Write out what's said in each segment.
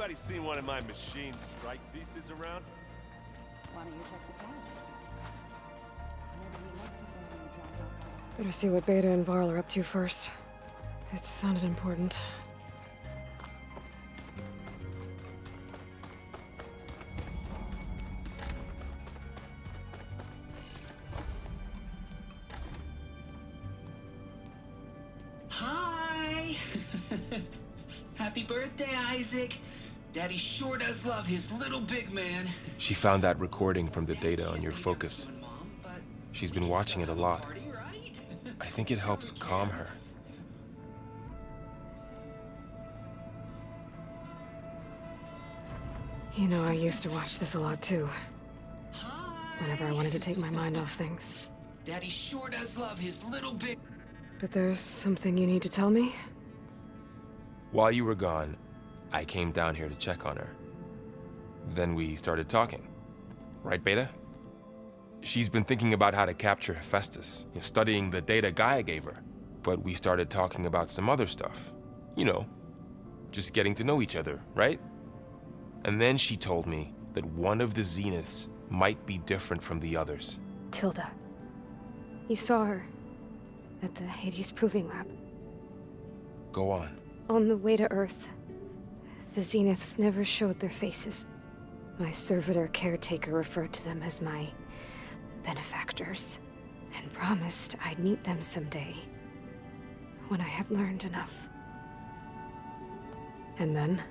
Anybody seen one of my machine strike pieces around? Why don't you check the cache? Better see what Beta and Varl are up to first. It sounded important. Hi! Happy birthday, Isaac. Daddy sure does love his little big man. She found that recording from the data on your focus. She's been watching it a lot. I think it helps calm her. You know, I used to watch this a lot too. Whenever I wanted to take my mind off things. Daddy sure does love his little big... But there's something you need to tell me? While you were gone, I came down here to check on her. Then we started talking. Right, Beta? She's been thinking about how to capture Hephaestus, studying the data Gaia gave her. But we started talking about some other stuff. You know, just getting to know each other, right? And then she told me that one of the Zeniths might be different from the others. Tilda. You saw her at the Hades Proving Lab. Go on. On the way to Earth, the Zeniths never showed their faces. My servitor caretaker referred to them as my benefactors, and promised I'd meet them someday, when I had learned enough. And then,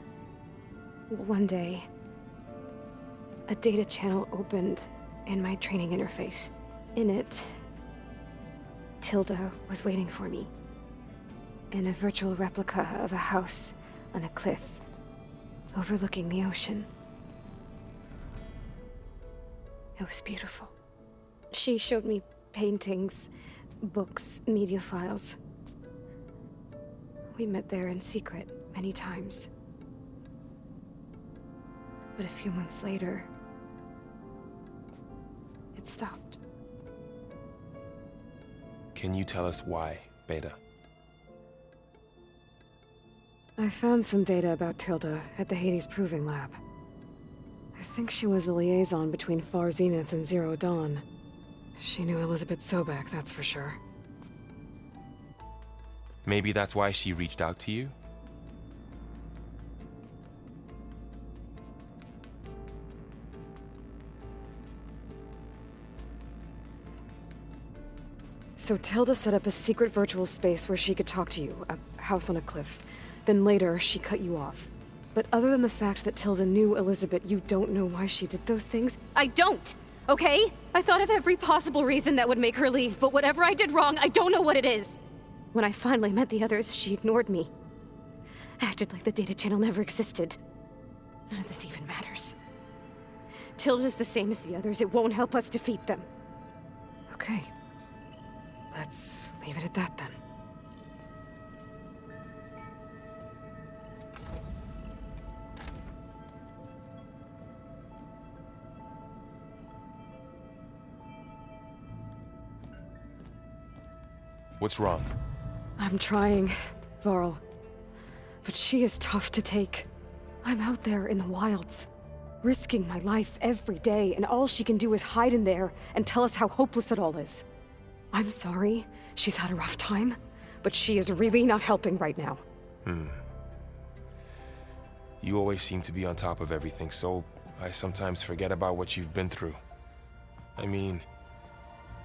one day, a data channel opened in my training interface. In it, Tilda was waiting for me, in a virtual replica of a house on a cliff, overlooking the ocean. It was beautiful. She showed me paintings, books, media files. We met there in secret many times. But a few months later, it stopped. Can you tell us why, Beta? I found some data about Tilda at the Hades Proving Lab. I think she was the liaison between Far Zenith and Zero Dawn. She knew Elizabeth Sobek, that's for sure. Maybe that's why she reached out to you? So Tilda set up a secret virtual space where she could talk to you, a house on a cliff. Then later, she cut you off. But other than the fact that Tilda knew Elizabeth, you don't know why she did those things? I don't! Okay? I thought of every possible reason that would make her leave, but whatever I did wrong, I don't know what it is! When I finally met the others, she ignored me. Acted like the data channel never existed. None of this even matters. Tilda's the same as the others. It won't help us defeat them. Okay. Let's leave it at that, then. What's wrong? I'm trying, Varl. But she is tough to take. I'm out there in the wilds, risking my life every day, and all she can do is hide in there and tell us how hopeless it all is. I'm sorry, she's had a rough time, but she is really not helping right now. You always seem to be on top of everything, so I sometimes forget about what you've been through. I mean,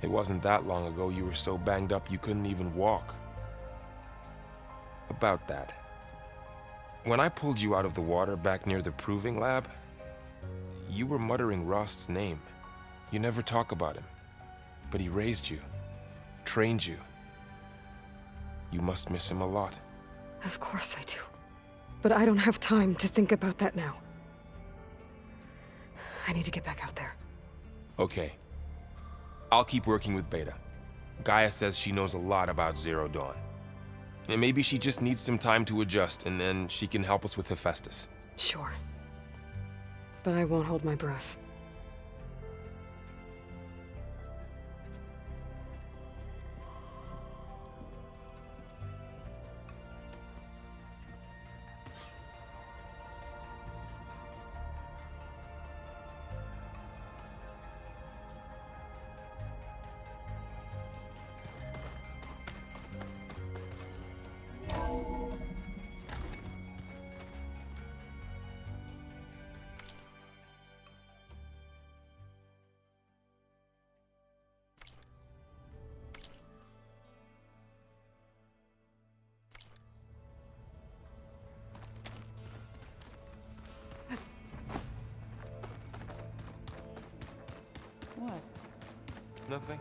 it wasn't that long ago you were so banged up you couldn't even walk. About that. When I pulled you out of the water back near the Proving Lab, you were muttering Rost's name. You never talk about him, but he raised you, trained you. You must miss him a lot. Of course I do. But I don't have time to think about that now. I need to get back out there. Okay. I'll keep working with Beta. Gaia says she knows a lot about Zero Dawn. And maybe she just needs some time to adjust, and then she can help us with Hephaestus. Sure. But I won't hold my breath. nothing?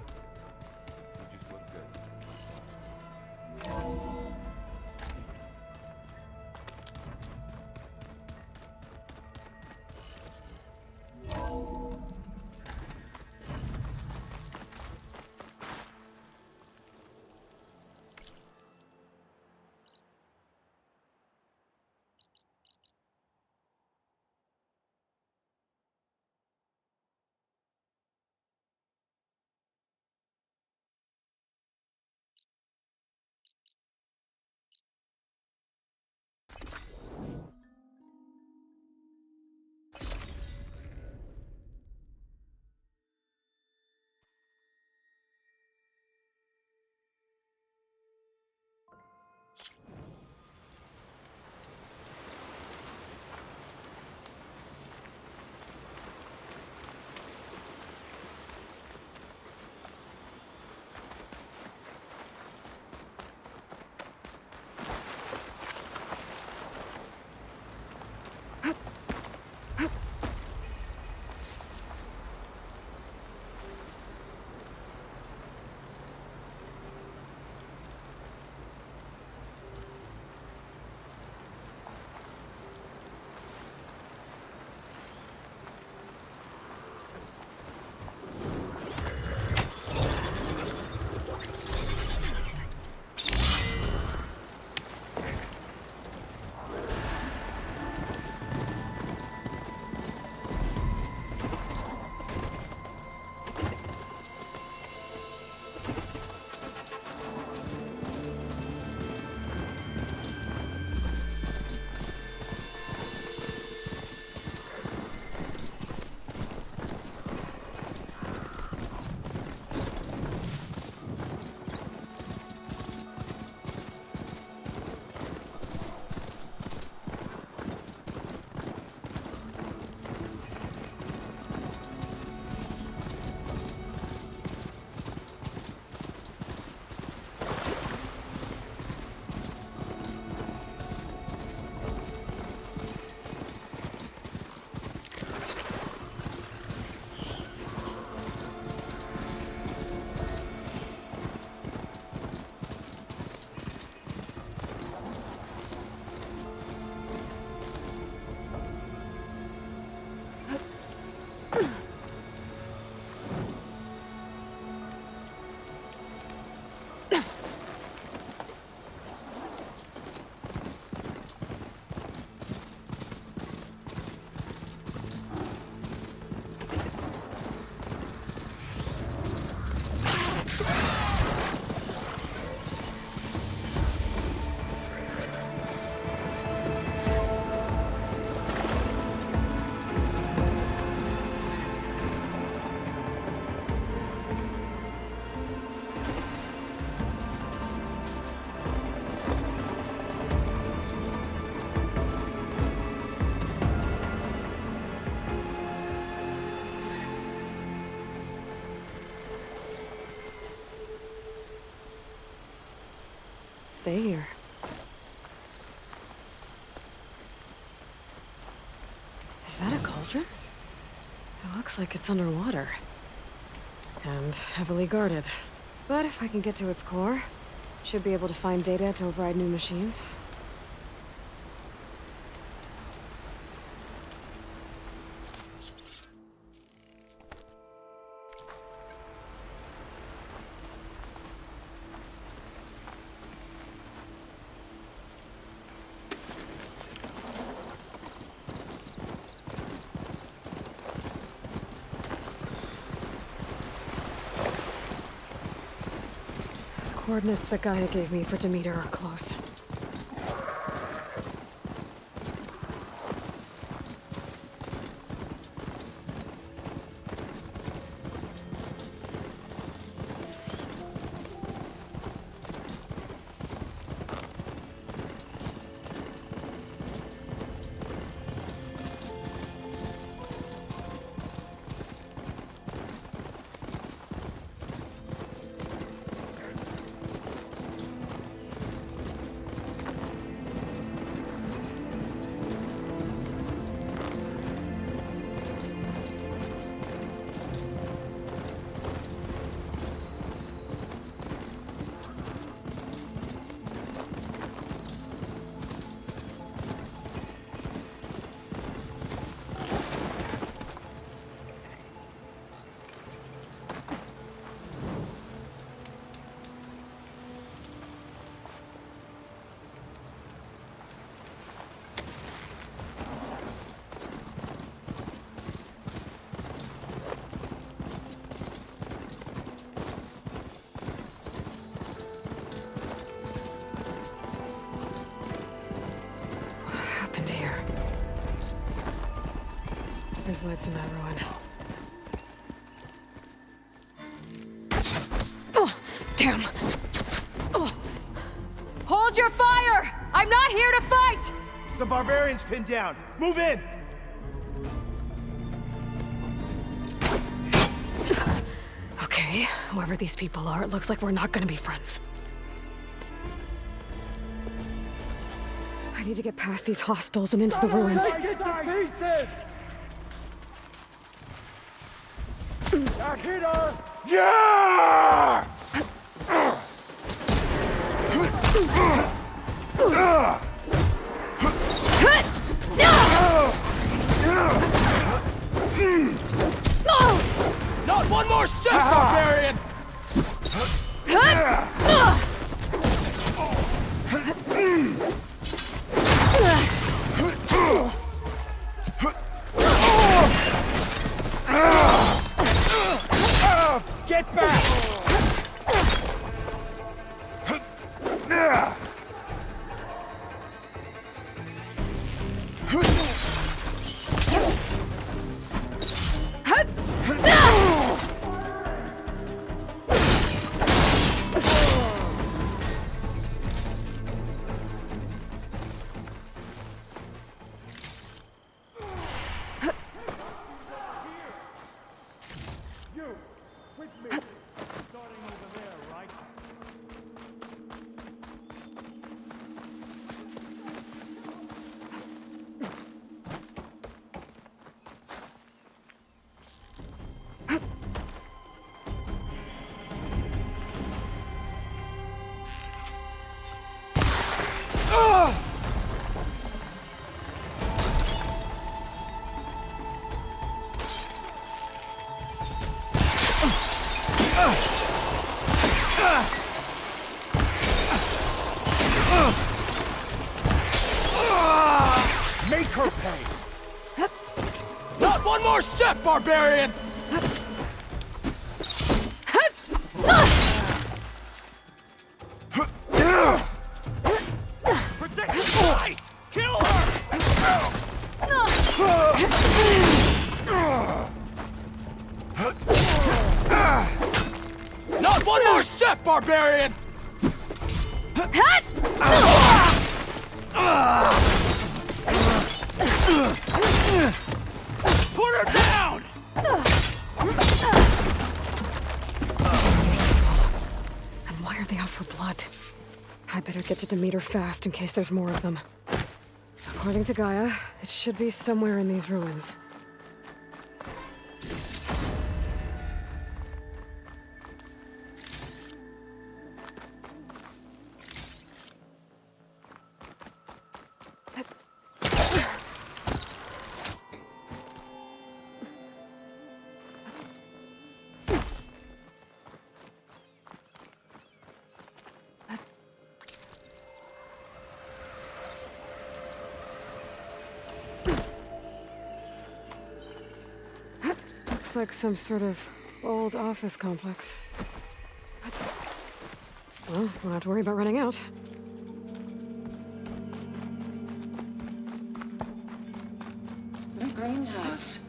You just look good. Stay here. Is that a cauldron? It looks like it's underwater. And heavily guarded. But if I can get to its core, should be able to find data to override new machines. Coordinates that Gaia gave me for Demeter are close. There's lights in that ruin. Oh, damn. Oh. Hold your fire! I'm not here to fight! The barbarian's pinned down. Move in! Okay, whoever these people are, it looks like we're not gonna be friends. I need to get past these hostiles and into the ruins. Yeah! Not one more step, barbarian! Get back! Make her pay! Not one more step, barbarian! Protect the fight! Kill her! Not one more step, barbarian! Put her down! These people. And why are they out for blood? I better get to Demeter fast in case there's more of them. According to Gaia, it should be somewhere in these ruins. Looks like some sort of old office complex. Well, won't have to worry about running out. The Greenhouse.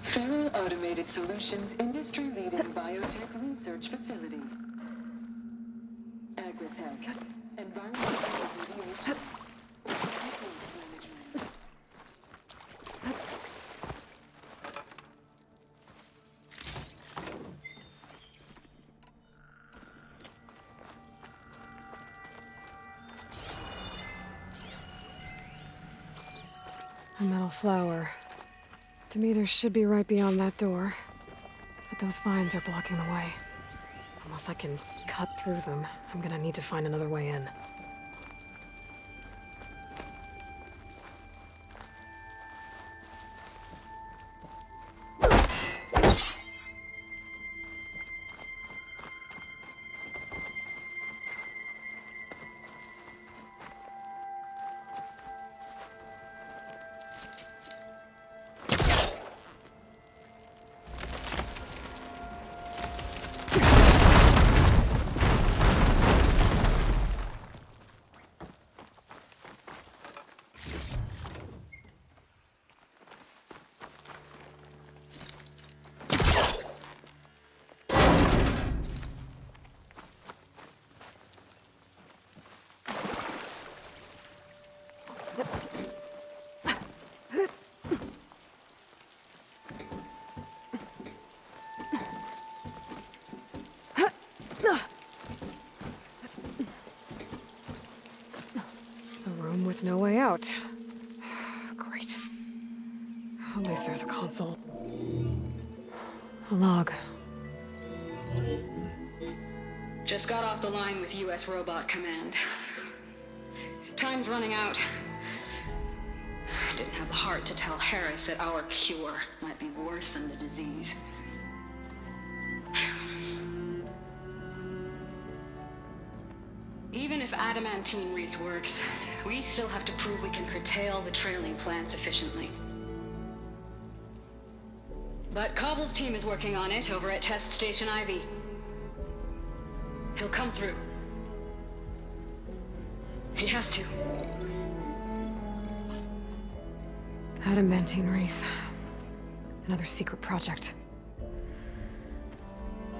Federal Automated Solutions industry-leading biotech research facility. Agritech. Environmental remediation. Management. A metal flower. Demeter should be right beyond that door. But those vines are blocking the way. Unless I can cut through them, I'm gonna need to find another way in. No way out. Great. At least there's a console. A log. Just got off the line with U.S. Robot Command. Time's running out. Didn't have the heart to tell Harris that our cure might be worse than the disease. Even if adamantine wreath works, we still have to prove we can curtail the trailing plants efficiently. But Cobble's team is working on it over at Test Station Ivy. He'll come through. He has to. Adamantine wreath. Another secret project.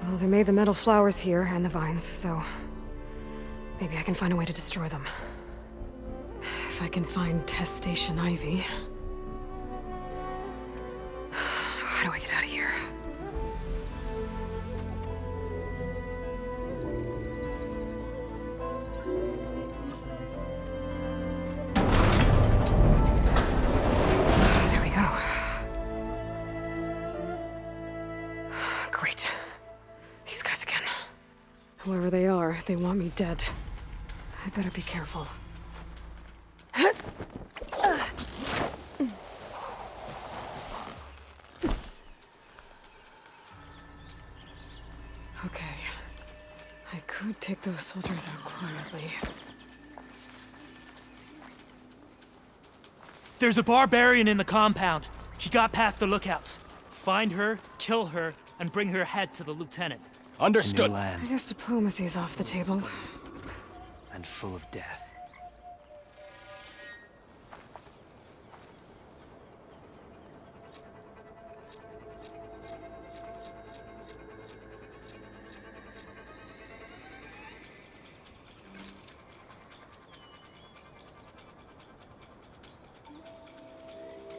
Well, they made the metal flowers here and the vines, so maybe I can find a way to destroy them. If I can find Test Station Ivy. How do I get out of here? There we go. Great. These guys again. Whoever they are, they want me dead. I better be careful. Okay. I could take those soldiers out quietly. There's a barbarian in the compound. She got past the lookouts. Find her, kill her, and bring her head to the lieutenant. Understood. I guess diplomacy's off the table. And full of death.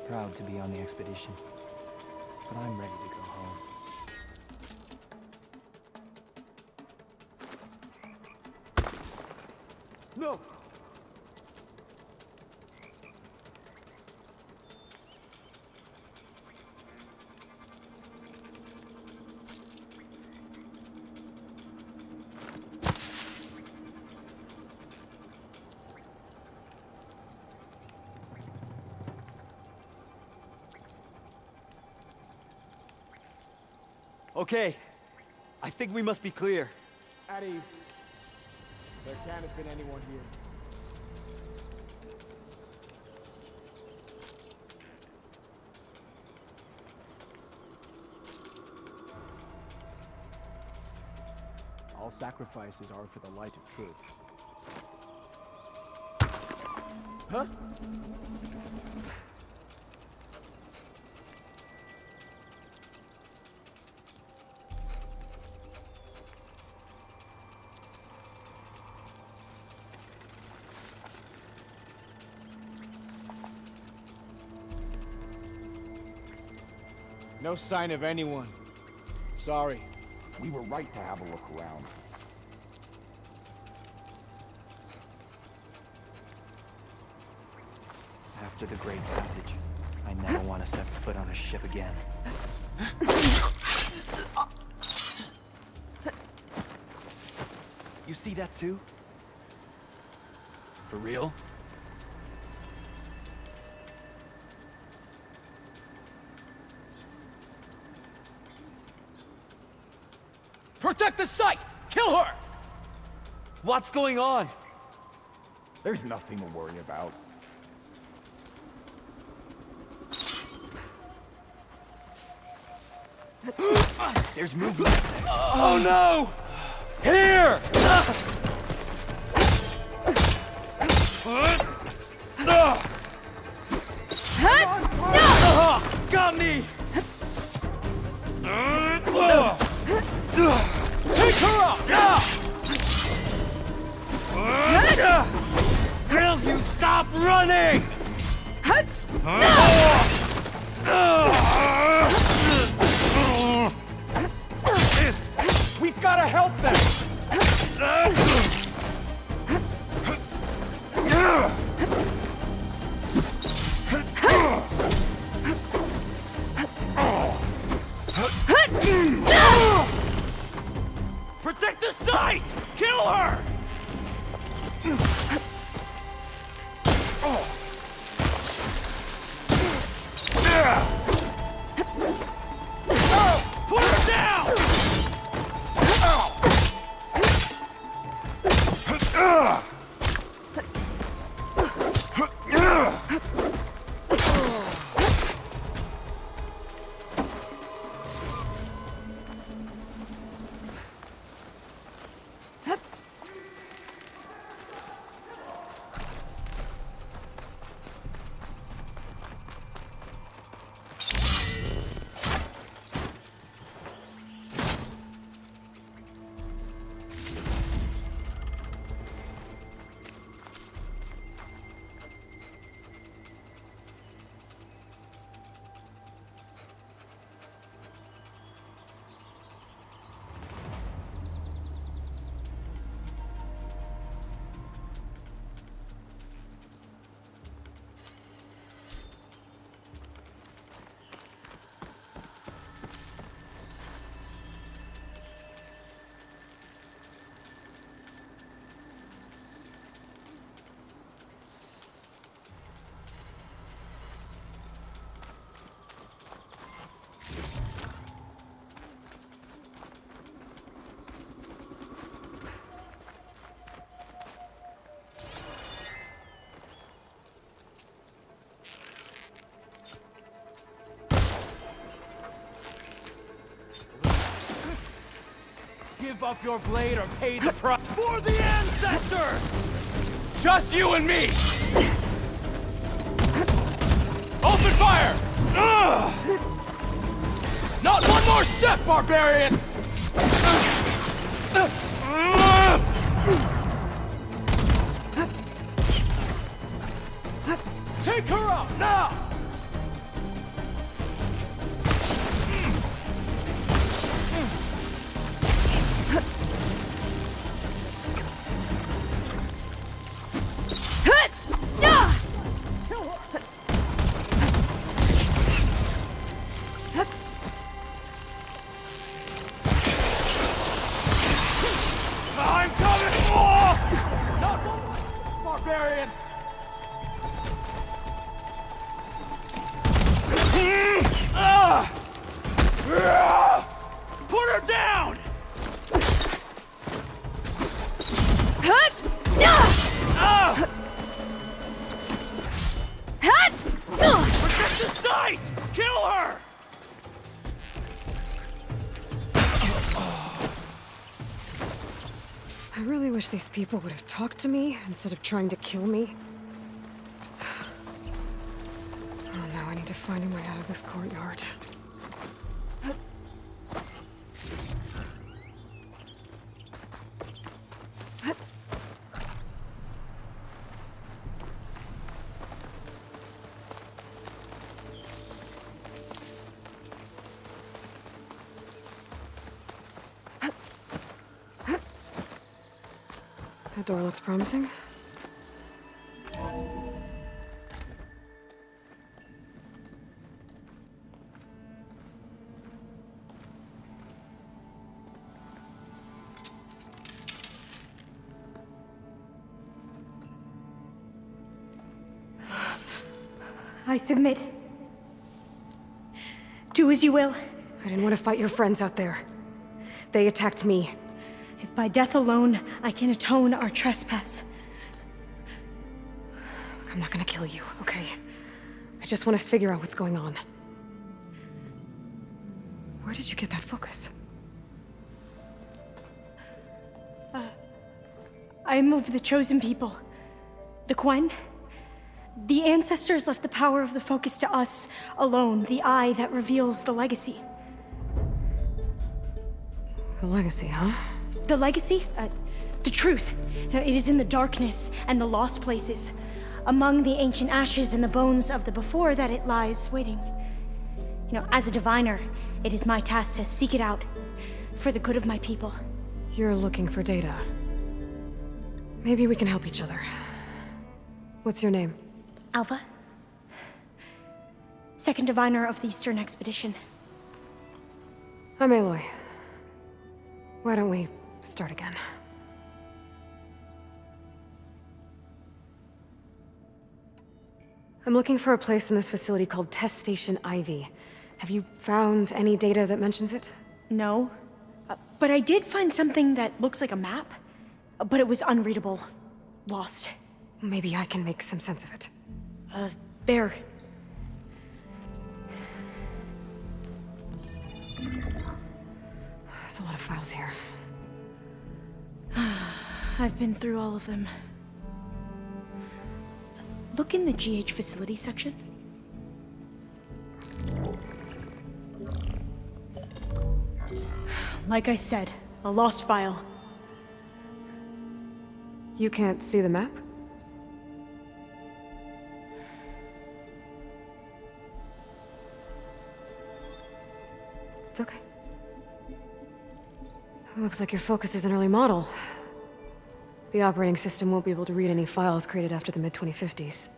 Proud to be on the expedition, but I'm ready to go home. No! Okay. I think we must be clear. At ease. There can't have been anyone here. All sacrifices are for the light of truth. Huh? No sign of anyone. Sorry. We were right to have a look around. After the Great Passage, I never want to set foot on a ship again. You see that too? For real? Protect the site! Kill her! What's going on? There's nothing to worry about. There's movement. Oh no! Here! Got me! Pick her up! Will you stop running? We've got to help them! Protect the site! Kill her! Put her down! Give up your blade or pay the price. For the ancestors! Just you and me! Open fire! Not one more step, barbarian! Take her out, now! I'm coming! Oh! Not one, barbarian! Put her down! Protect the site! Kill her! I really wish these people would have talked to me instead of trying to kill me. Oh, now I need to find a way out of this courtyard. That door looks promising. I submit. Do as you will. I didn't want to fight your friends out there. They attacked me. If by death alone I can atone our trespass. I'm not gonna kill you, okay? I just want to figure out what's going on. Where did you get that focus? I am of the chosen people. The Quen. The ancestors left the power of the focus to us alone, the eye that reveals the legacy. The legacy, huh? The legacy? The truth. It is in the darkness and the lost places. Among the ancient ashes and the bones of the before that it lies waiting. As a diviner, it is my task to seek it out for the good of my people. You're looking for data. Maybe we can help each other. What's your name? Alva. Second diviner of the Eastern Expedition. I'm Aloy. Why don't we start again? I'm looking for a place in this facility called Test Station Ivy. Have you found any data that mentions it? No. But I did find something that looks like a map. But it was unreadable. Lost. Maybe I can make some sense of it. There. There's a lot of files here. I've been through all of them. Look in the GH facility section. Like I said, a lost file. You can't see the map? It's okay. It looks like your focus is an early model. The operating system won't be able to read any files created after the mid-2050s.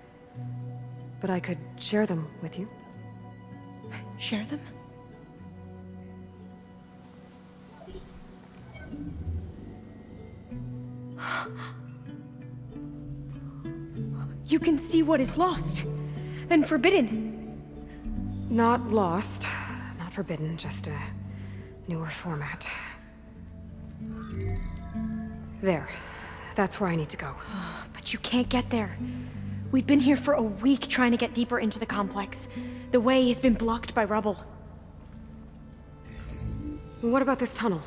But I could share them with you. Share them? You can see what is lost and forbidden. Not lost, not forbidden, just a newer format. There. That's where I need to go. But you can't get there. We've been here for a week trying to get deeper into the complex. The way has been blocked by rubble. What about this tunnel?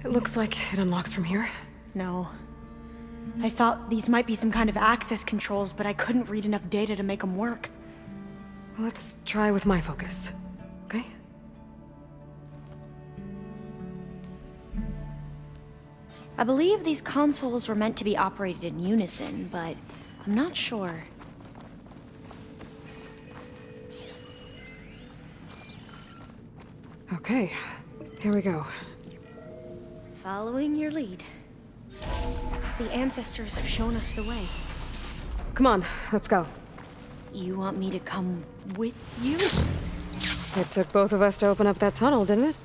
It looks like it unlocks from here. No. I thought these might be some kind of access controls, but I couldn't read enough data to make them work. Let's try with my focus, okay? I believe these consoles were meant to be operated in unison, but I'm not sure. Okay, here we go. Following your lead. The ancestors have shown us the way. Come on, let's go. You want me to come with you? It took both of us to open up that tunnel, didn't it?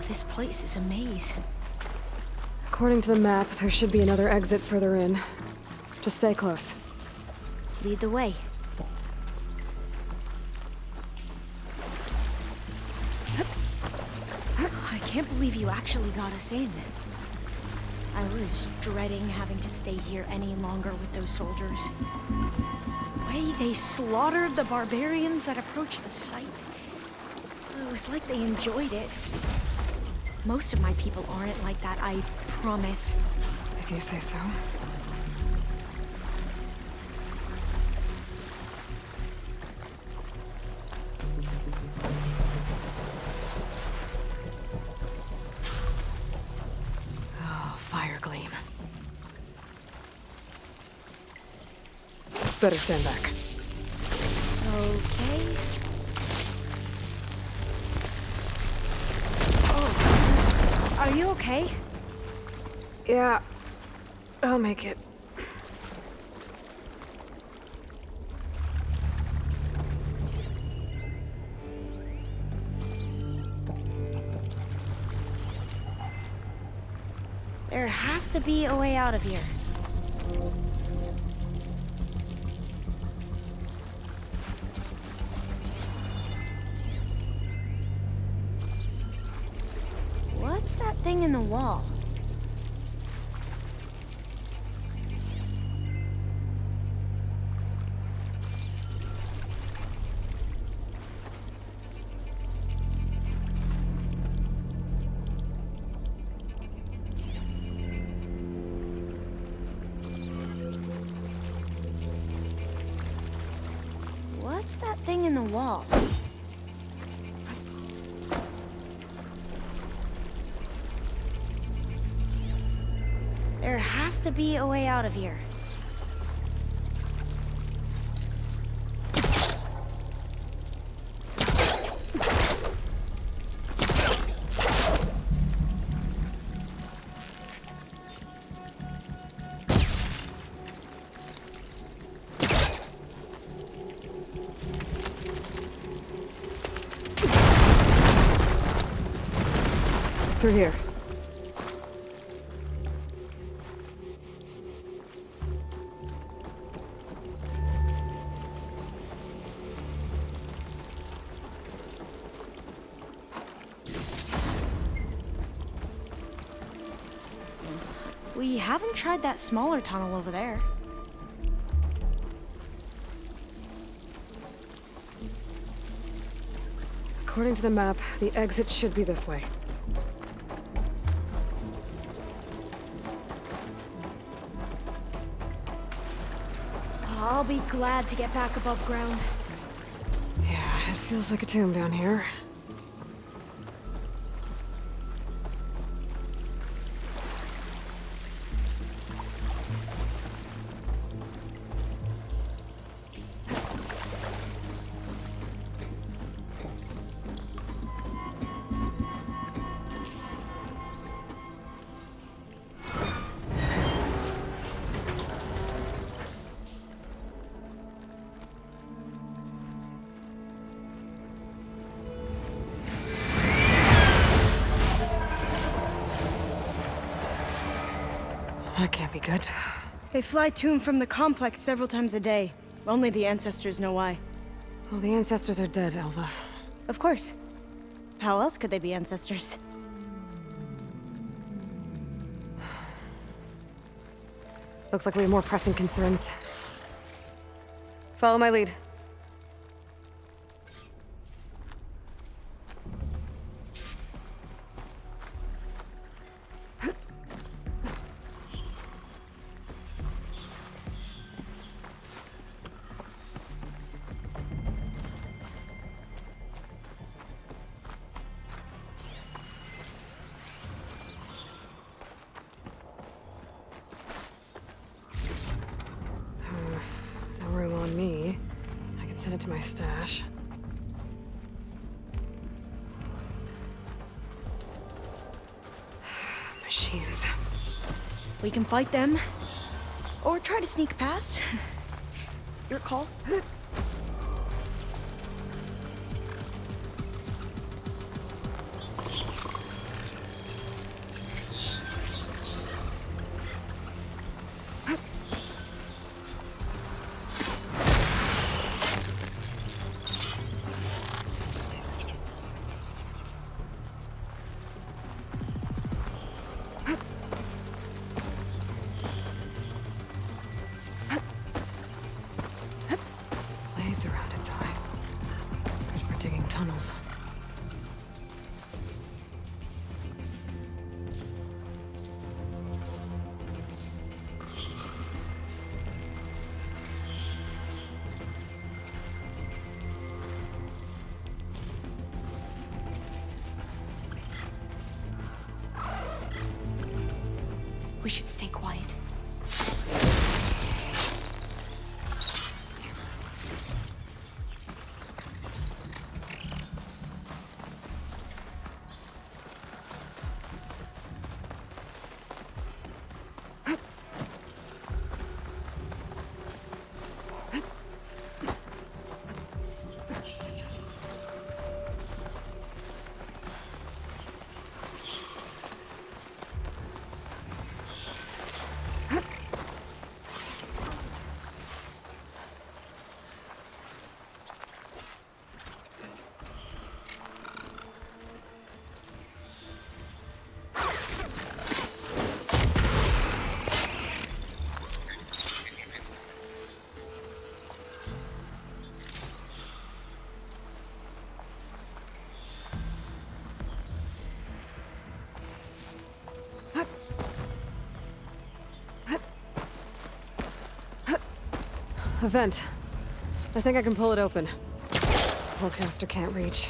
This place is a maze. According to the map, there should be another exit further in. Just stay close. Lead the way. I can't believe you actually got us in. I was dreading having to stay here any longer with those soldiers. The way they slaughtered the barbarians that approached the site. It was like they enjoyed it. Most of my people aren't like that, I promise. If you say so. Oh, fire gleam. Better stand back. Okay. Are you okay? Yeah, I'll make it. There has to be a way out of here. What's that thing in the wall? What's that thing in the wall? There has to be a way out of here. Through here. We haven't tried that smaller tunnel over there. According to the map, the exit should be this way. I'll be glad to get back above ground. Yeah, it feels like a tomb down here. That can't be good. They fly to and from the complex several times a day. Only the ancestors know why. Well, the ancestors are dead, Alva. Of course. How else could they be ancestors? Looks like we have more pressing concerns. Follow my lead. No room on me. I can send it to my stash. Machines. We can fight them. Or try to sneak past. Your call. Blades around its eye. Good for digging tunnels. We should stay quiet. A vent. I think I can pull it open. Hullcaster can't reach.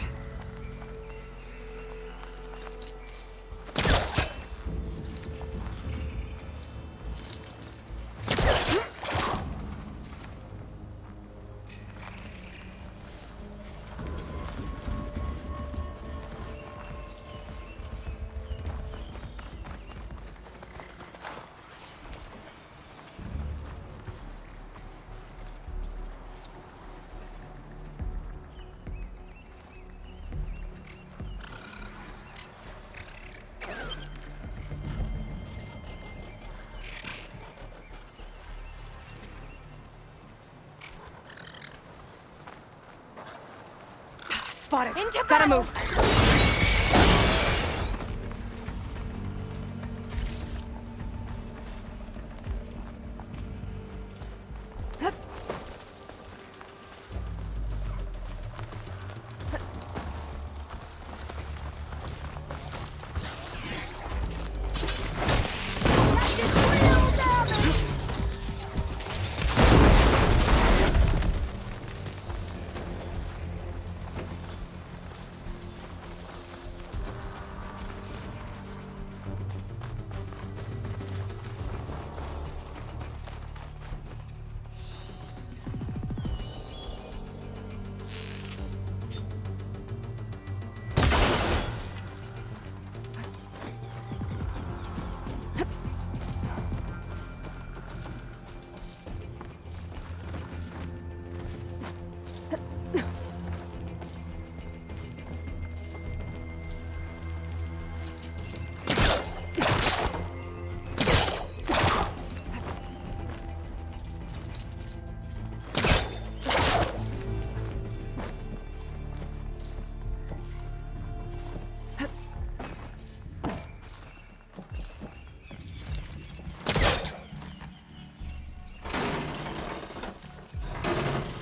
spotted. Into Gotta battle. move.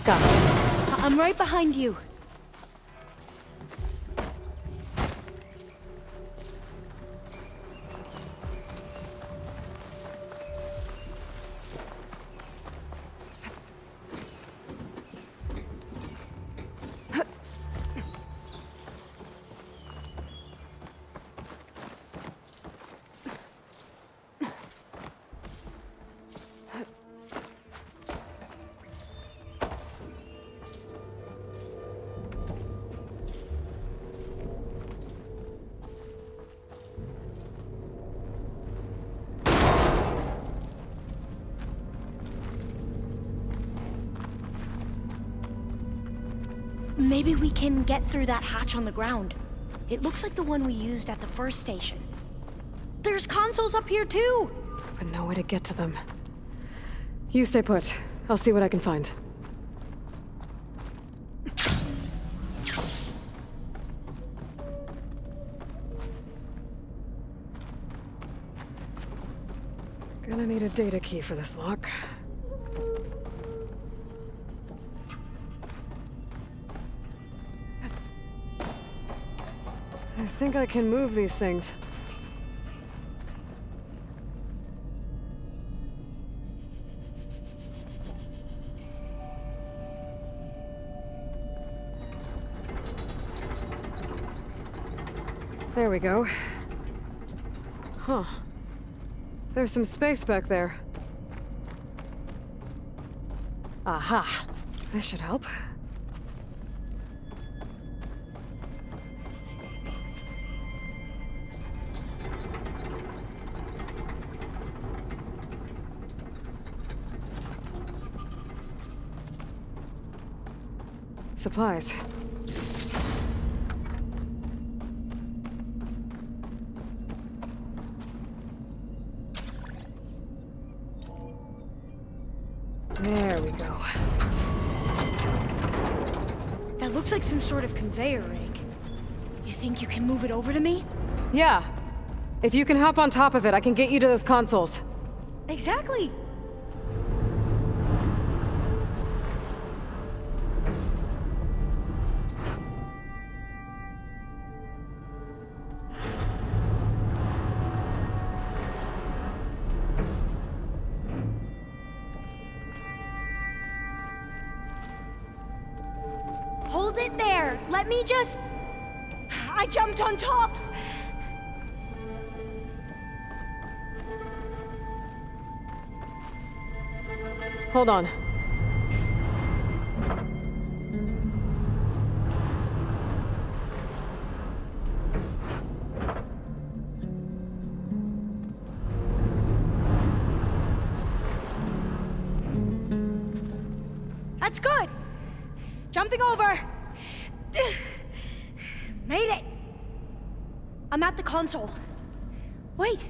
Got it. I'm right behind you. Maybe we can get through that hatch on the ground. It looks like the one we used at the first station. There's consoles up here too! But no way to get to them. You stay put. I'll see what I can find. Gonna need a data key for this lock. I think I can move these things. There we go. Huh. There's some space back there. Aha! This should help. Supplies. There we go. That looks like some sort of conveyor rig. You think you can move it over to me? Yeah. If you can hop on top of it, I can get you to those consoles. Exactly. Hold it there. Let me just... I jumped on top. Hold on. That's good. Jumping over. Made it. I'm at the console. Wait.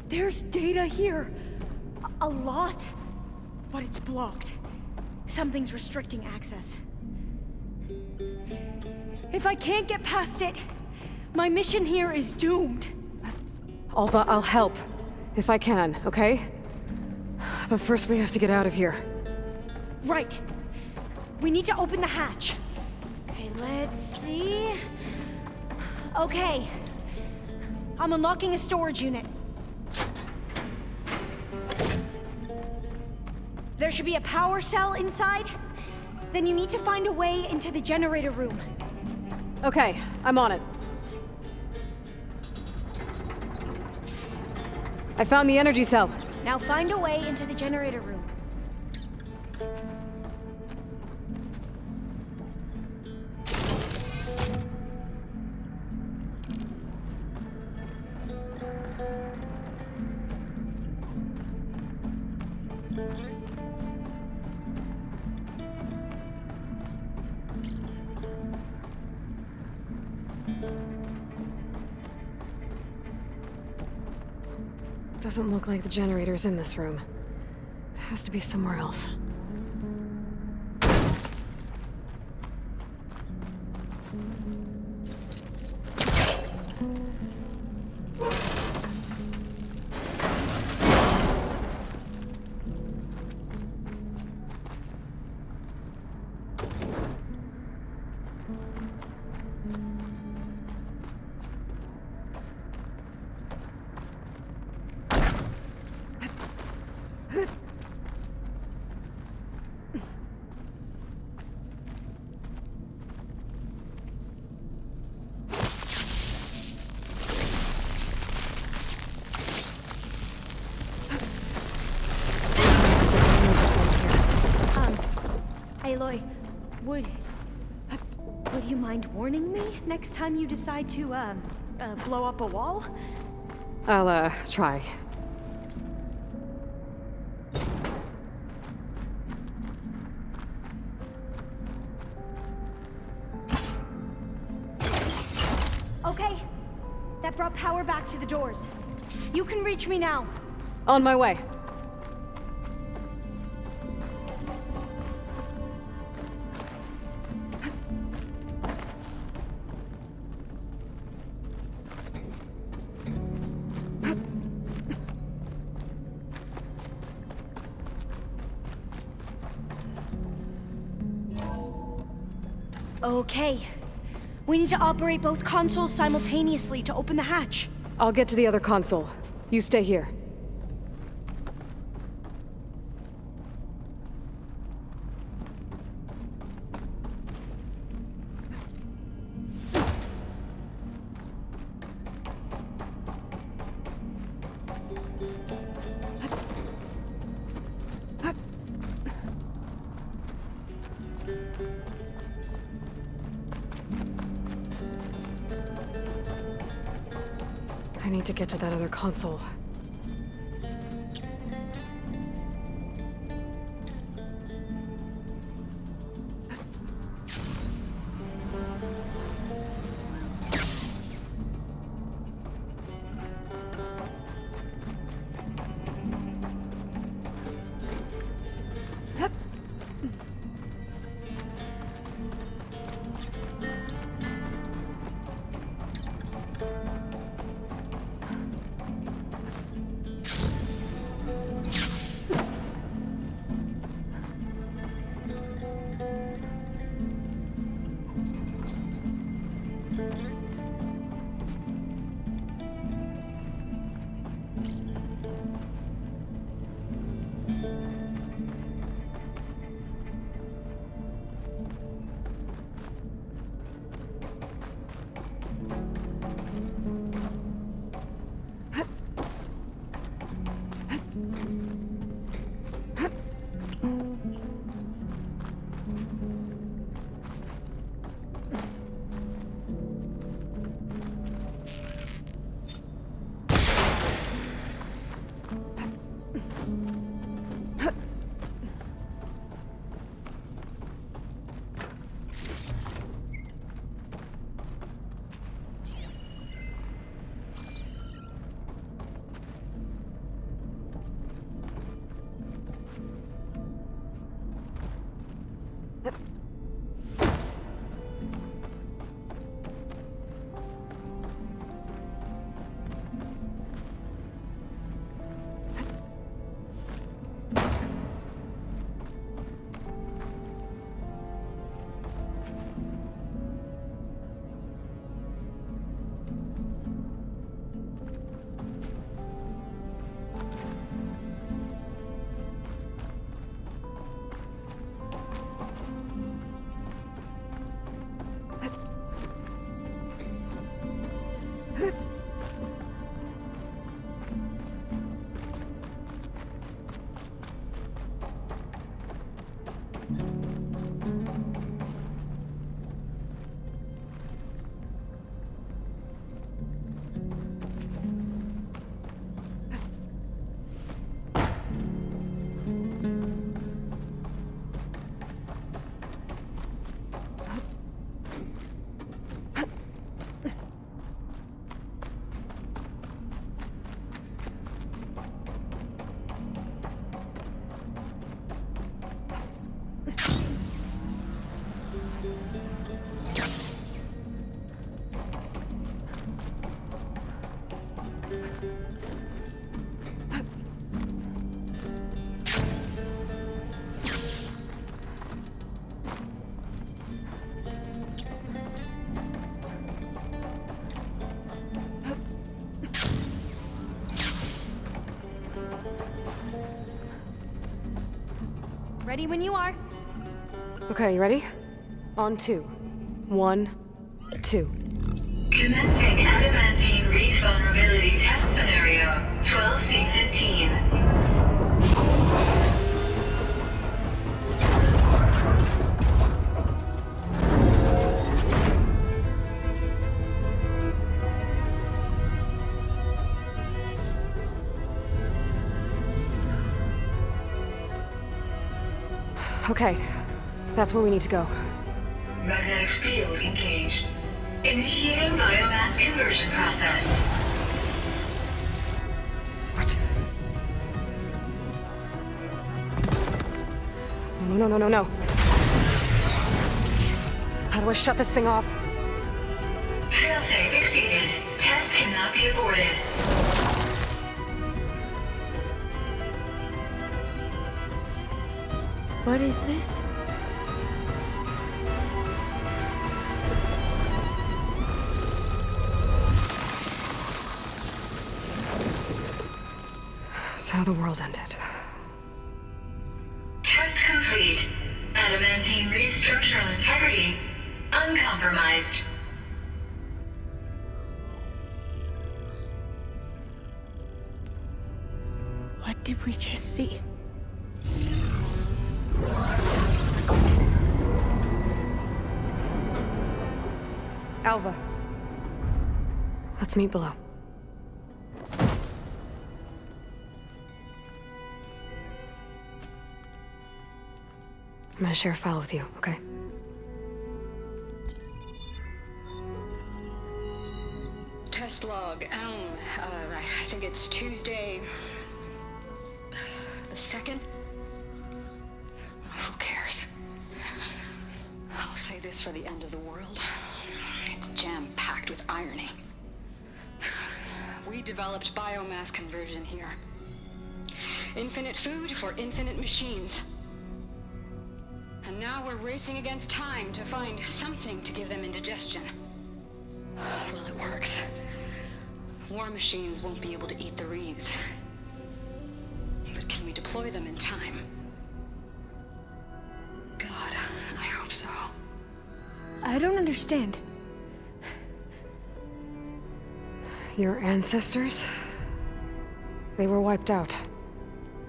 There's data here. A lot. But it's blocked. Something's restricting access. If I can't get past it, my mission here is doomed. Alva, I'll help. If I can, okay? But first we have to get out of here. Right. We need to open the hatch. Okay, let's see. Okay. I'm unlocking a storage unit. There should be a power cell inside. Then you need to find a way into the generator room. Okay, I'm on it. I found the energy cell. Now find a way into the generator room. Doesn't look like the generator's in this room. It has to be somewhere else. Aloy, would you mind warning me next time you decide to, blow up a wall? I'll, try. Okay. That brought power back to the doors. You can reach me now. On my way. Okay. We need to operate both consoles simultaneously to open the hatch. I'll get to the other console. You stay here. I need to get to that other console. Ready when you are. Okay, you ready? On 2. 1, 2. Commencing adamantine wreath vulnerability test scenario 12C15. Okay, that's where we need to go. Magnetic field engaged. Initiating biomass conversion process. What? No. How do I shut this thing off? Failsafe exceeded. Test cannot be aborted. What is this? That's how the world ended. Test complete. Adamantine wreath structural integrity uncompromised. What did we just see? Alva. Let's meet below. I'm gonna share a file with you, okay? Test log, I think it's Tuesday the 2nd? Who cares? I'll say this for the end of the world. It's jam-packed with irony. We developed biomass conversion here. Infinite food for infinite machines. And now we're racing against time to find something to give them indigestion. Well, it works. War machines won't be able to eat the wreaths. But can we deploy them in time? God, I hope so. I don't understand. Your ancestors? They were wiped out.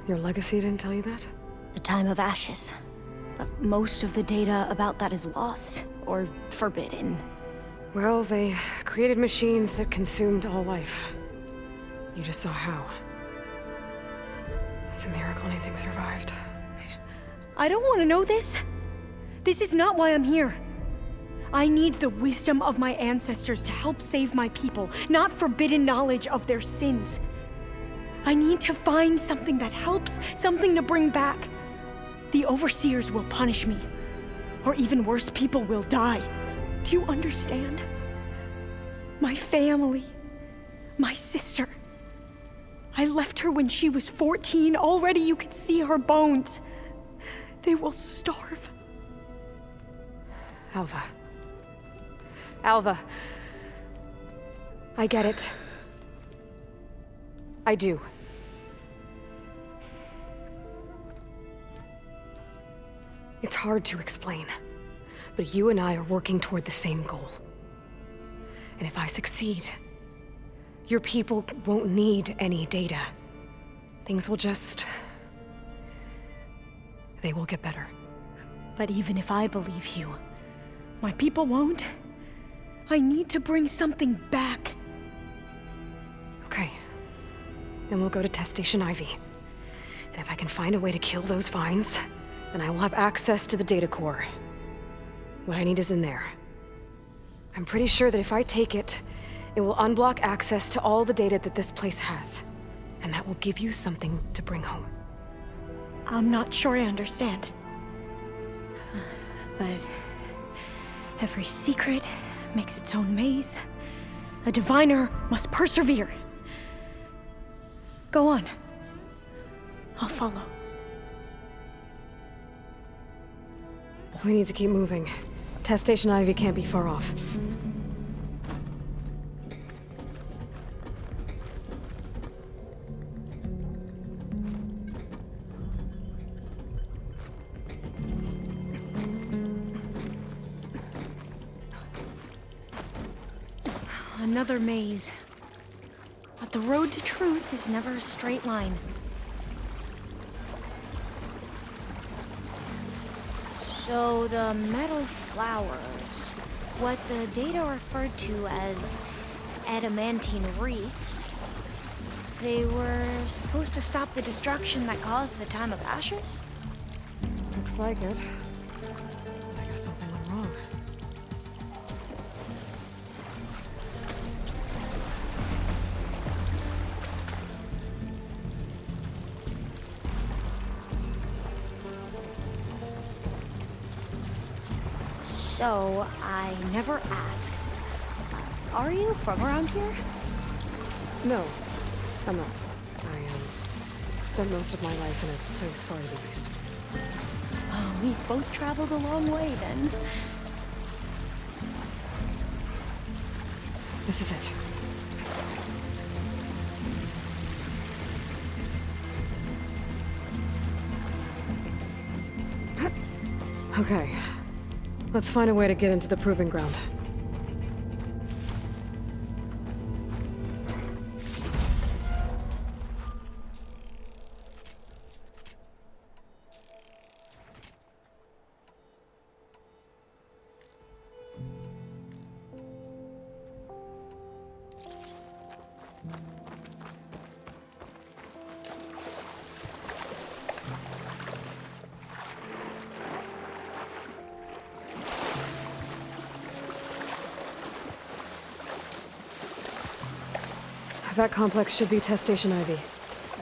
Your legacy didn't tell you that? The time of ashes. But most of the data about that is lost, or forbidden. Well, they created machines that consumed all life. You just saw how. It's a miracle anything survived. I don't want to know this. This is not why I'm here. I need the wisdom of my ancestors to help save my people, not forbidden knowledge of their sins. I need to find something that helps, something to bring back. The overseers will punish me. Or even worse, people will die. Do you understand? My family. My sister. I left her when she was 14. Already you could see her bones. They will starve. Alva. Alva. I get it. I do. It's hard to explain, but you and I are working toward the same goal. And if I succeed, your people won't need any data. Things will just... they will get better. But even if I believe you, my people won't. I need to bring something back. Okay. Then we'll go to Test Station Ivy. And if I can find a way to kill those vines, then I will have access to the data core. What I need is in there. I'm pretty sure that if I take it, it will unblock access to all the data that this place has. And that will give you something to bring home. I'm not sure I understand. But every secret makes its own maze. A diviner must persevere. Go on. I'll follow. We need to keep moving. Test Station Ivy can't be far off. Another maze. But the road to truth is never a straight line. So the metal flowers, what the data referred to as adamantine wreaths, they were supposed to stop the destruction that caused the Time of Ashes? Looks like it. I guess something went wrong. So, I never asked. Are you from around here? No, I'm not. I spent most of my life in a place far to the east. Oh, we've both traveled a long way then. This is it. Okay. Let's find a way to get into the proving ground. That complex should be Test Station Ivy.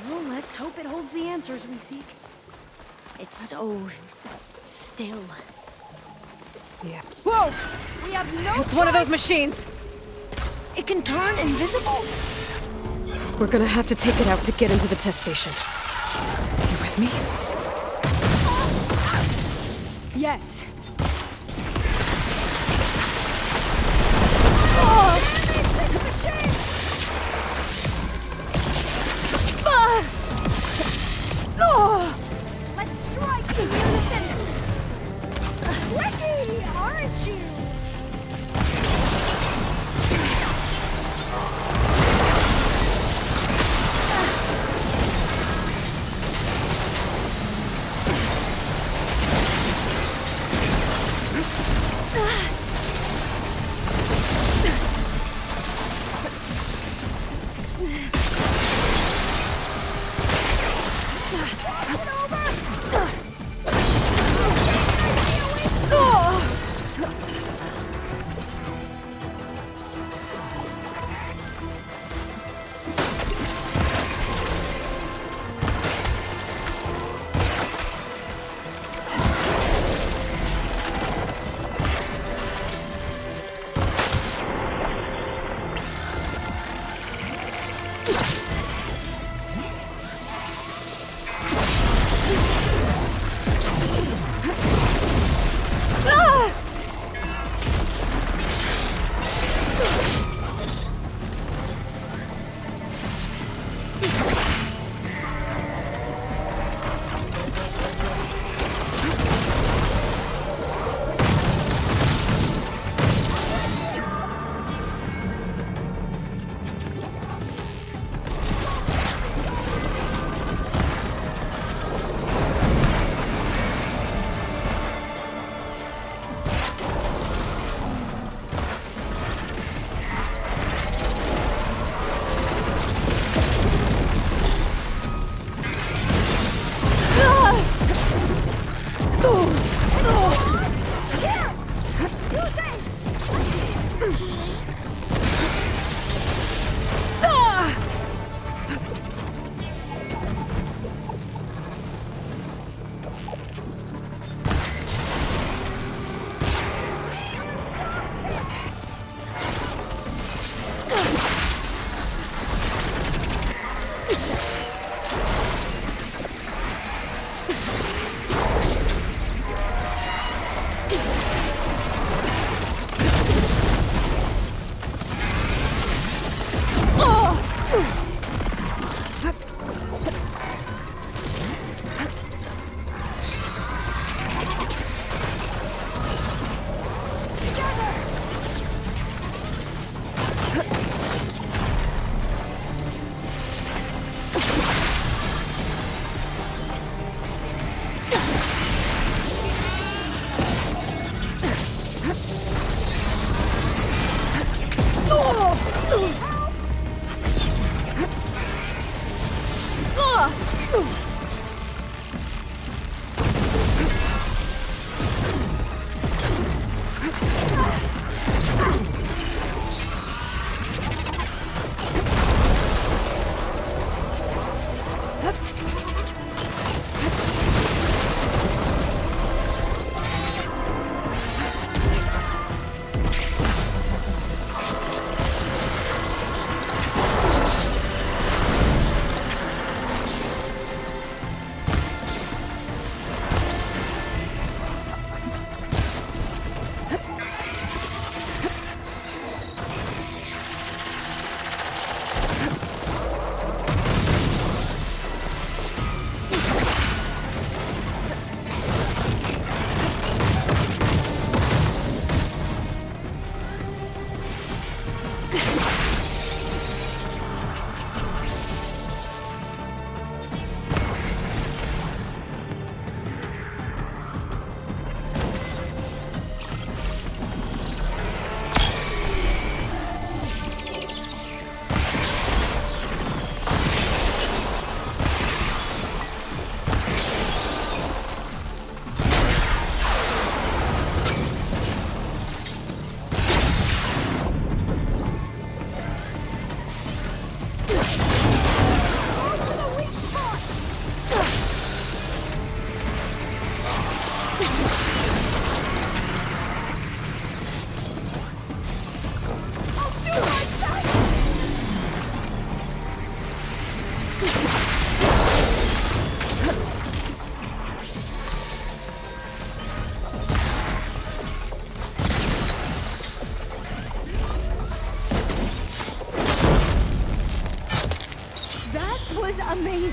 Well, let's hope it holds the answers we seek. It's so still. Yeah. Whoa! We have no It's one of those machines! It can turn invisible? We're gonna have to take it out to get into the test station. You with me? Yes. Let's strike in unison! Tricky, aren't you?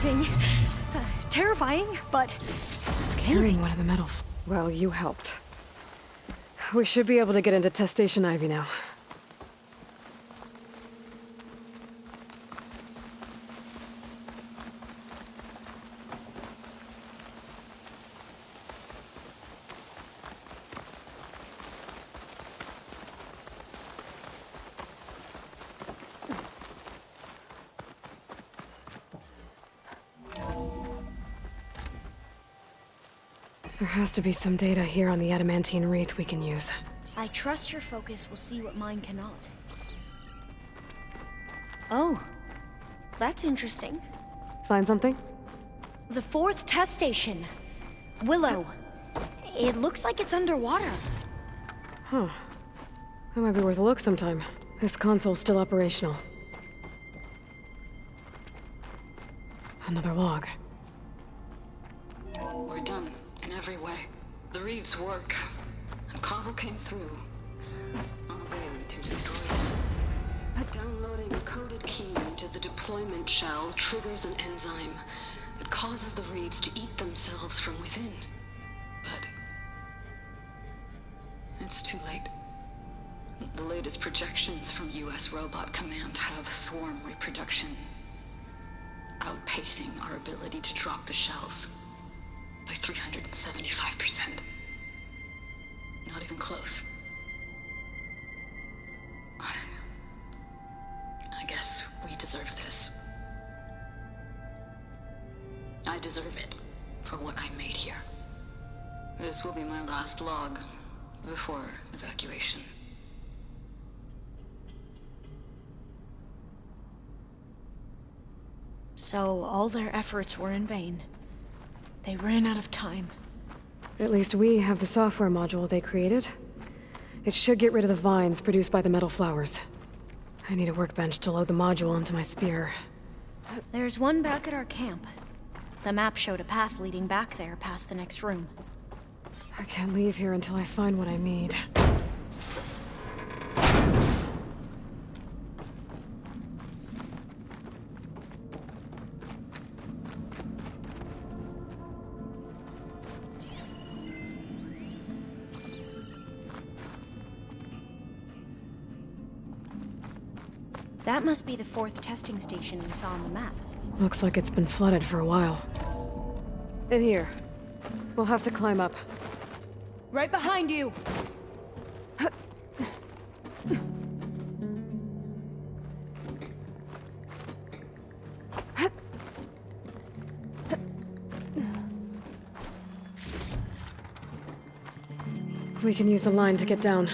amazing. Terrifying, but It's amazing. carrying one of the metal. Well, you helped. We should be able to get into Test Station Ivy now. There has to be some data here on the adamantine wreath we can use. I trust your focus will see what mine cannot. Oh, that's interesting. Find something? The 4th test station. Willow. It looks like it's underwater. Huh. That might be worth a look sometime. This console's still operational. Another log. We're done in every way. The wreaths work, and Carvel came through on a way to destroy them. Downloading a coded key into the deployment shell triggers an enzyme that causes the wreaths to eat themselves from within. But it's too late. The latest projections from U.S. Robot Command have swarm reproduction outpacing our ability to drop the shells by 375%. Not even close. I guess we deserve this. I deserve it for what I made here. This will be my last log before evacuation. So all their efforts were in vain. They ran out of time. At least we have the software module they created. It should get rid of the vines produced by the metal flowers. I need a workbench to load the module into my spear. There's one back at our camp. The map showed a path leading back there past the next room. I can't leave here until I find what I need. That must be the 4th testing station we saw on the map. Looks like it's been flooded for a while. In here. We'll have to climb up. Right behind you! We can use the line to get down.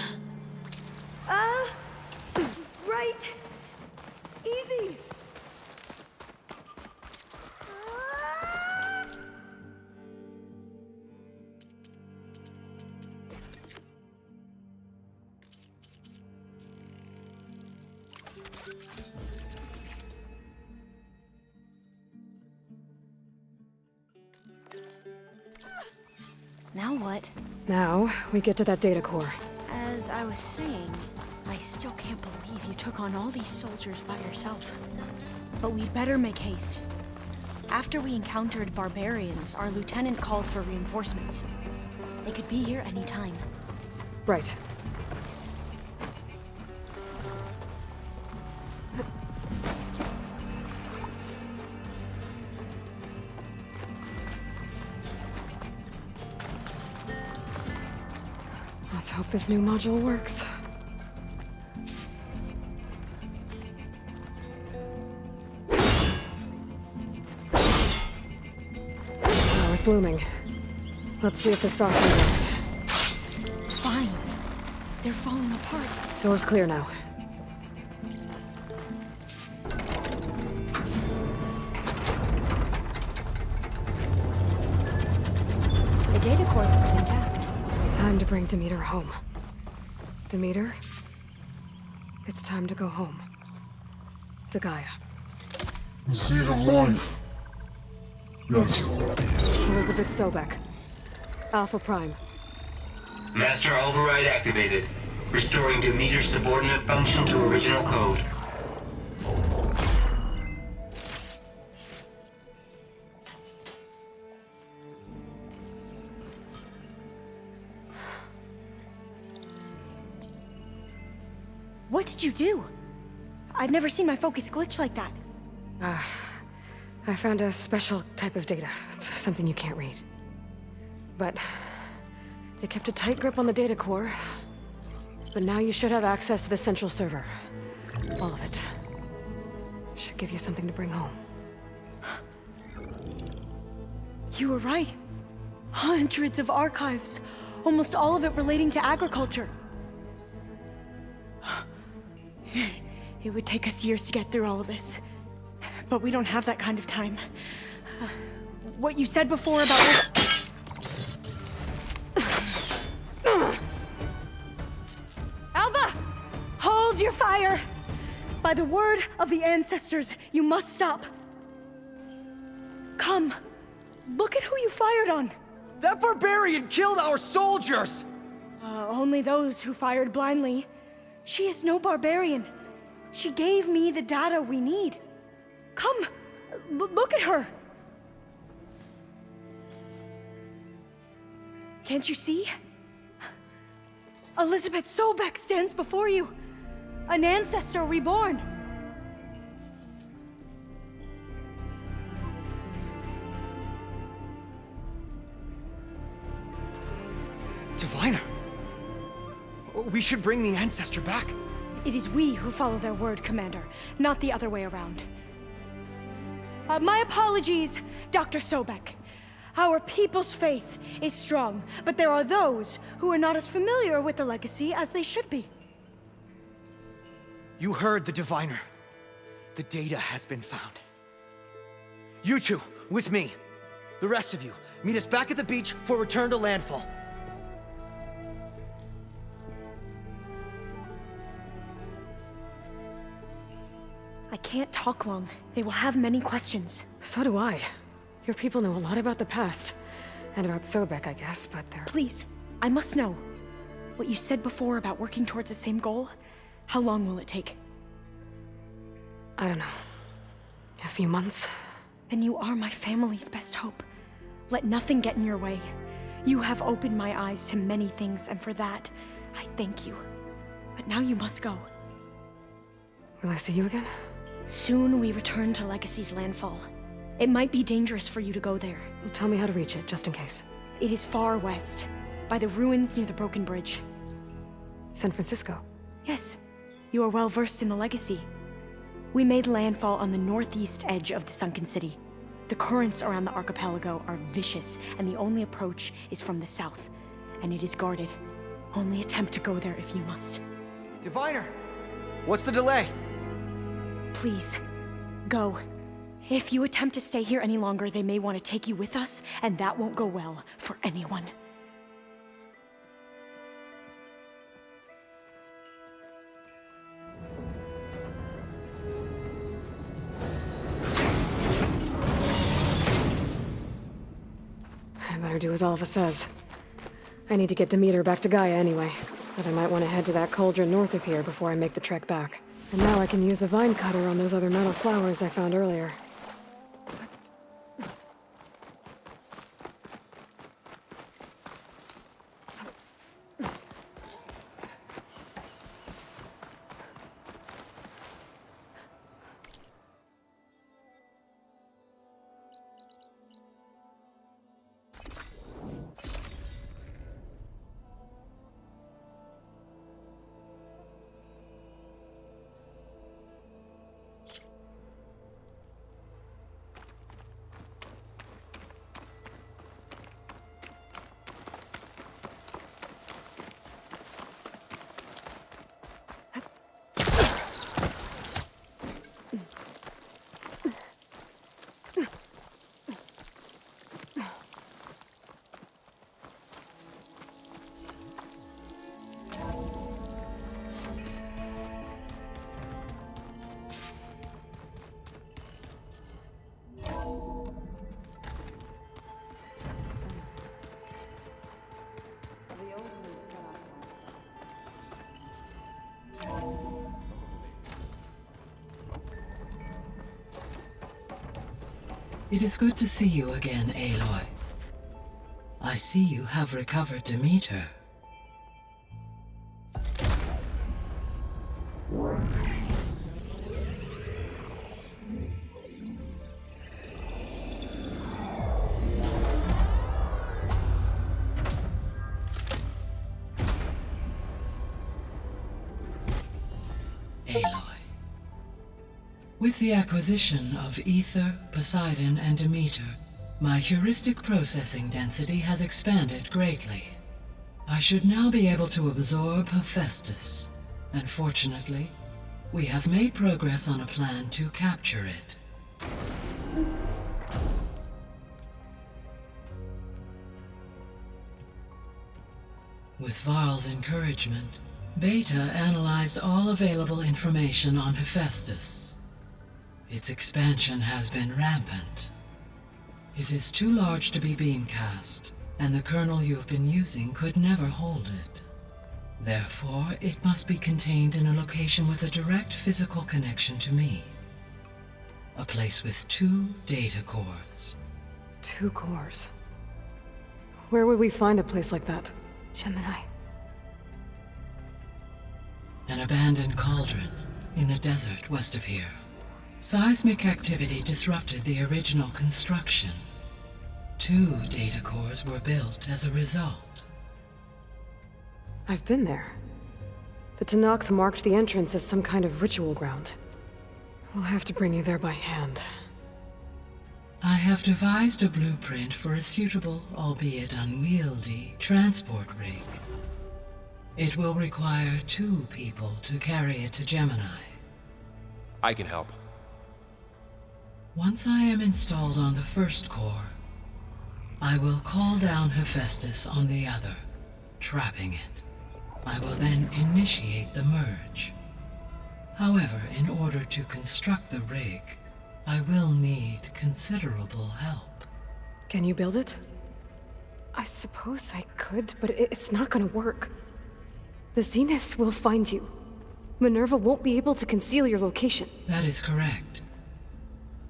Right! Easy! Now what? Now, we get to that data core. As I was saying, I still can't believe you took on all these soldiers by yourself. But we'd better make haste. After we encountered barbarians, our lieutenant called for reinforcements. They could be here any time. Right. Let's hope this new module works. Flower's blooming. Let's see if the software works. Vines. They're falling apart. Door's clear now. The data core looks intact. Time to bring Demeter home. Demeter? It's time to go home. To Gaia. The seed of life. Yes. Elizabeth Sobek. Alpha Prime. Master override activated. Restoring Demeter's subordinate function to original code. What did you do? I've never seen my focus glitch like that. I found a special type of data. It's something you can't read. But it kept a tight grip on the data core. But now you should have access to the central server. All of it. Should give you something to bring home. You were right. Hundreds of archives. Almost all of it relating to agriculture. It would take us years to get through all of this. But we don't have that kind of time. What you said before about... Alva! Hold your fire! By the word of the ancestors, you must stop. Come. Look at who you fired on. That barbarian killed our soldiers! Only those who fired blindly. She is no barbarian. She gave me the data we need. Come, look at her. Can't you see? Elizabeth Sobek stands before you. An ancestor reborn. Diviner! We should bring the ancestor back. It is we who follow their word, Commander, not the other way around. My apologies, Dr. Sobek. Our people's faith is strong, but there are those who are not as familiar with the legacy as they should be. You heard the diviner. The data has been found. You two, with me. The rest of you, meet us back at the beach for return to landfall. I can't talk long. They will have many questions. So do I. Your people know a lot about the past. And about Sobek, I guess, but they're... Please, I must know. What you said before about working towards the same goal, how long will it take? I don't know. A few months? Then you are my family's best hope. Let nothing get in your way. You have opened my eyes to many things, and for that, I thank you. But now you must go. Will I see you again? Soon we return to Legacy's landfall. It might be dangerous for you to go there. Well, tell me how to reach it, just in case. It is far west, by the ruins near the broken bridge. San Francisco? Yes. You are well versed in the Legacy. We made landfall on the northeast edge of the sunken city. The currents around the archipelago are vicious, and the only approach is from the south. And it is guarded. Only attempt to go there if you must. Diviner! What's the delay? Please, go. If you attempt to stay here any longer, they may want to take you with us, and that won't go well for anyone. I better do as Alva says. I need to get Demeter back to Gaia anyway, but I might want to head to that cauldron north of here before I make the trek back. And now I can use the vine cutter on those other metal flowers I found earlier. It is good to see you again, Aloy. I see you have recovered Demeter. With the acquisition of Ether, Poseidon, and Demeter, my heuristic processing density has expanded greatly. I should now be able to absorb Hephaestus, and fortunately, we have made progress on a plan to capture it. With Varl's encouragement, Beta analyzed all available information on Hephaestus. Its expansion has been rampant. It is too large to be beamcast, and the kernel you've been using could never hold it. Therefore, it must be contained in a location with a direct physical connection to me. A place with 2 data cores. 2 cores? Where would we find a place like that? Gemini. An abandoned cauldron in the desert west of here. Seismic activity disrupted the original construction. 2 data cores were built as a result. I've been there. The Tanakh marked the entrance as some kind of ritual ground. We'll have to bring you there by hand. I have devised a blueprint for a suitable, albeit unwieldy, transport rig. It will require 2 people to carry it to Gemini. I can help. Once I am installed on the first core, I will call down Hephaestus on the other, trapping it. I will then initiate the merge. However, in order to construct the rig, I will need considerable help. Can you build it? I suppose I could, but it's not gonna work. The Zeniths will find you. Minerva won't be able to conceal your location. That is correct.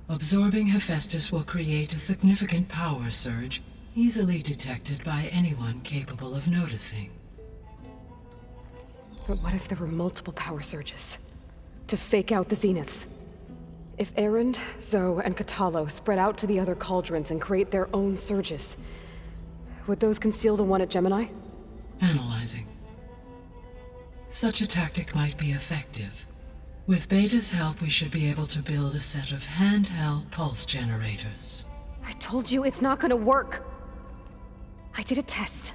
Absorbing Hephaestus will create a significant power surge, easily detected by anyone capable of noticing. But what if there were multiple power surges? To fake out the Zeniths? If Erend, Zoe, and Katalo spread out to the other cauldrons and create their own surges, would those conceal the one at Gemini? Analyzing. Such a tactic might be effective. With Beta's help, we should be able to build a set of handheld pulse generators. I told you it's not gonna work. I did a test.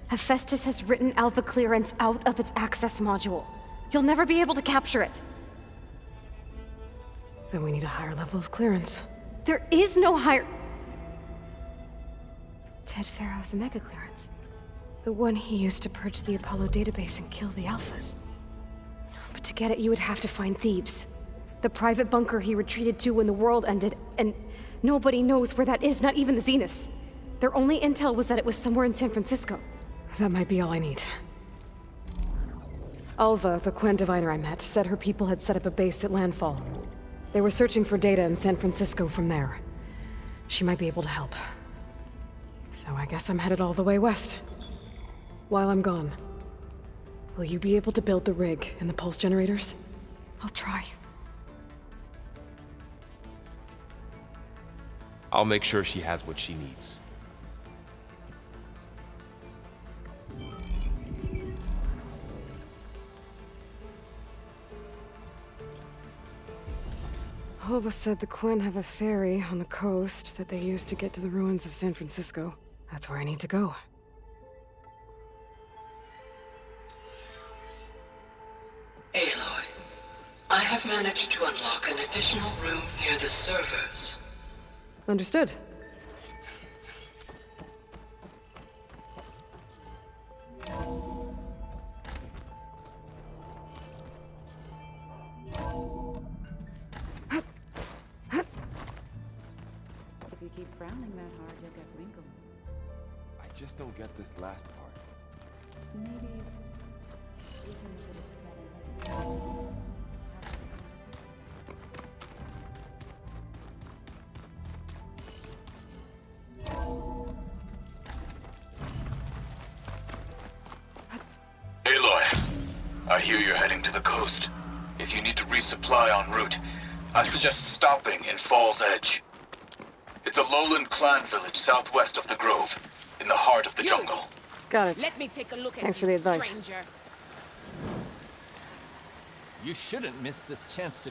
Hephaestus has written Alpha clearance out of its access module. You'll never be able to capture it. Then we need a higher level of clearance. There is no higher... Ted Pharaoh's Omega clearance. The one he used to purge the Apollo database and kill the Alphas. But to get it, you would have to find Thebes. The private bunker he retreated to when the world ended, and nobody knows where that is, not even the Zeniths. Their only intel was that it was somewhere in San Francisco. That might be all I need. Alva, the Quen diviner I met, said her people had set up a base at Landfall. They were searching for data in San Francisco from there. She might be able to help. So I guess I'm headed all the way west. While I'm gone, will you be able to build the rig and the pulse generators? I'll try. I'll make sure she has what she needs. Alva said the Quen have a ferry on the coast that they use to get to the ruins of San Francisco. That's where I need to go. Aloy, I have managed to unlock an additional room near the servers. Understood. If you keep frowning that hard, you'll get wrinkles. I just don't get this last part. Maybe we can put it together. Aloy, I hear you're heading to the coast. If you need to resupply en route, I suggest stopping in Fall's Edge. It's a lowland clan village southwest of the Grove, in the heart of the jungle. Got it. Let me take a look at Thanks for the advice. stranger. You shouldn't miss this chance to